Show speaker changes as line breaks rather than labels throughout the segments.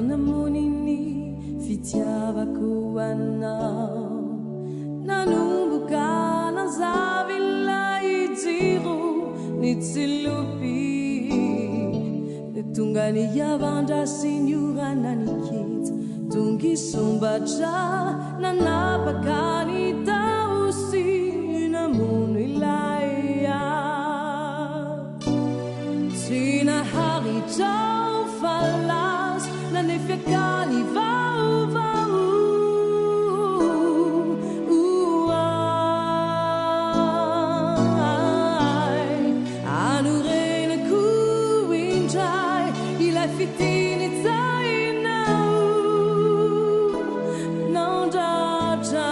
namonini fitiavako anao nanomboka nazavila ijiro nitsilupi tonga niavandrasinyurana nikita tongi sombaja nanapakany taosi namono ilaya sinaharijao falas nanefiakany vaovao anorenako indray ilay fitiny tsainao nandratra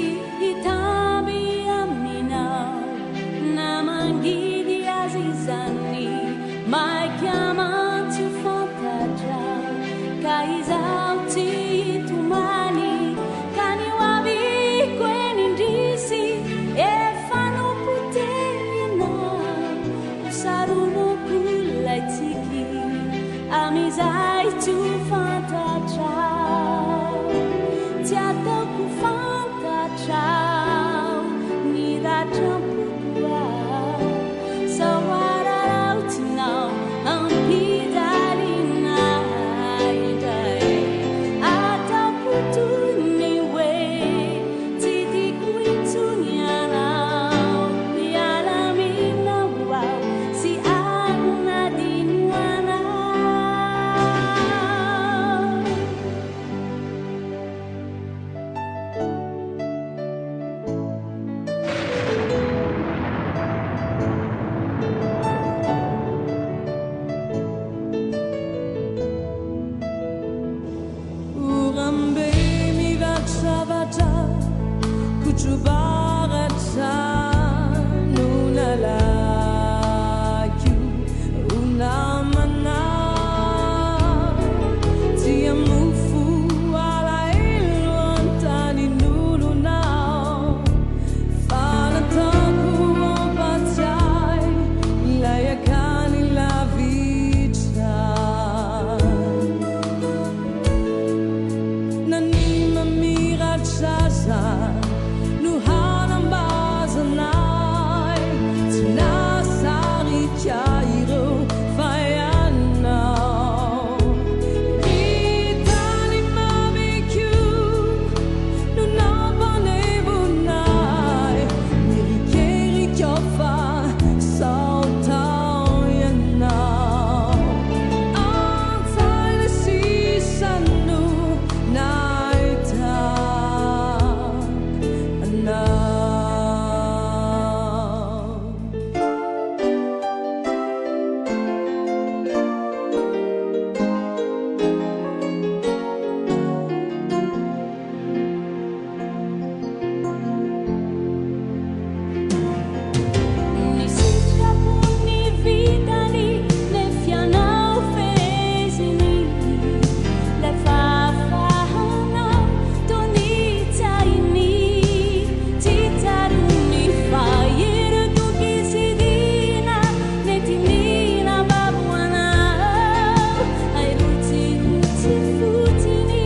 Tihitabi aminao namangidi azizani mai chiamanti fantaggia kaizao titumani kaniwavi kwenindisi e fano putena usaruno kulaitiki amizai tu fantaggia tiata ku ciao ni da champua so what out now ampidalina idai ata putu ni we titi kuitunyana yala mina wow si ana dinwana
urambe mi vacciavata kuchubarata nunala you unamana tiamufu ala ilontani nulunao fanataku wampatai layakani la vita nanima mirachaza nuhanam bazanai tinasari chairo fayanao ritani mamiku nunabonevunai mirikeri kyofa sautayanao antaile sisanu naita now
ni sitrapo ni vitani le fianao fezini le fafahana toni taini titaruni fairu tukisidina netimina babuana airuti futini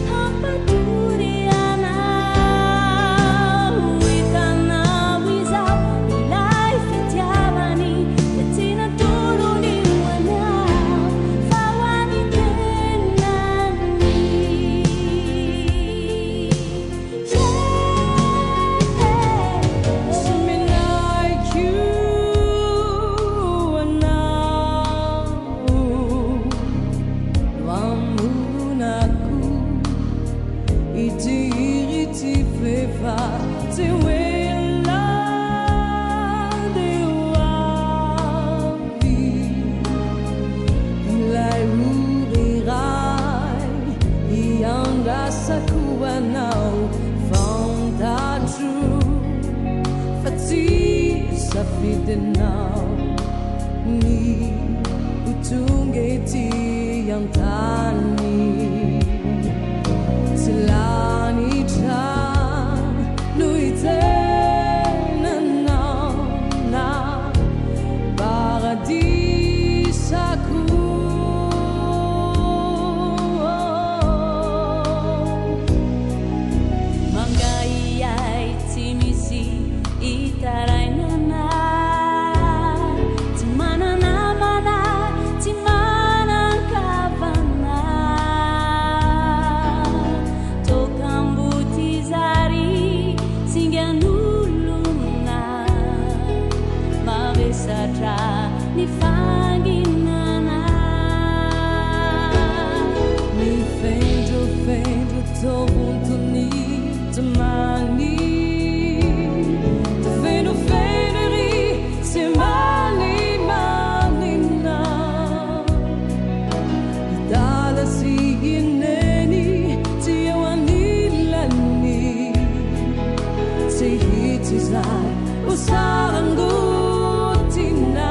hampaturiana witana wizao life tiavani tina turuni wana fawani tenani
like you and now wamunaku iti fleva te wela de wavi ilai urirai ianda sakuwa now fantaju fati safide now ni antani selani chan lui tenana na paradisaku
Mangai timisi itarai nana timana namana timana kavana tokambutizari singanuluna mavesatra nifanginana
mi fendo tovuntuni domani te feno feneri se mani manina dalla si ineni ti anilani se hitizai usarangutina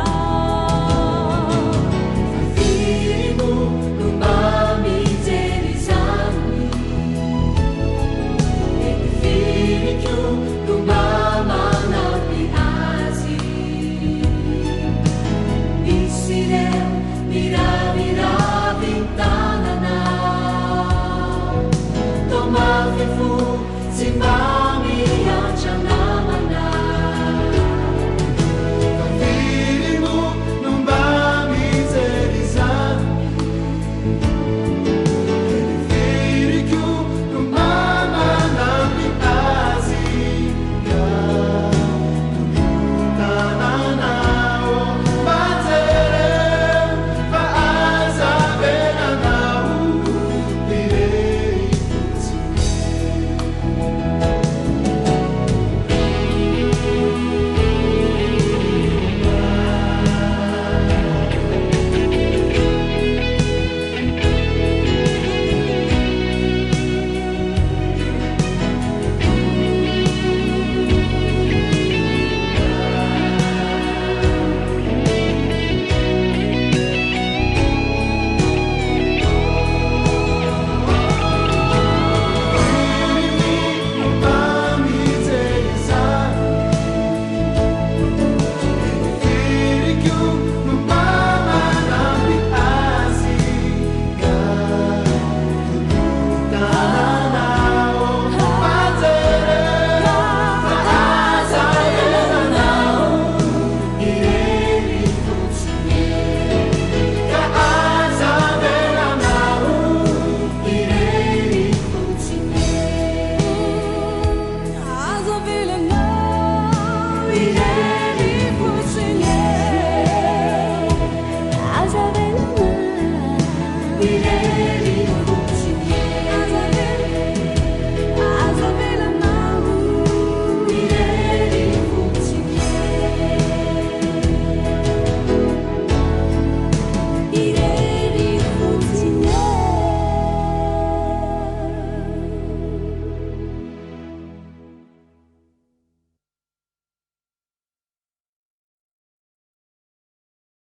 Ire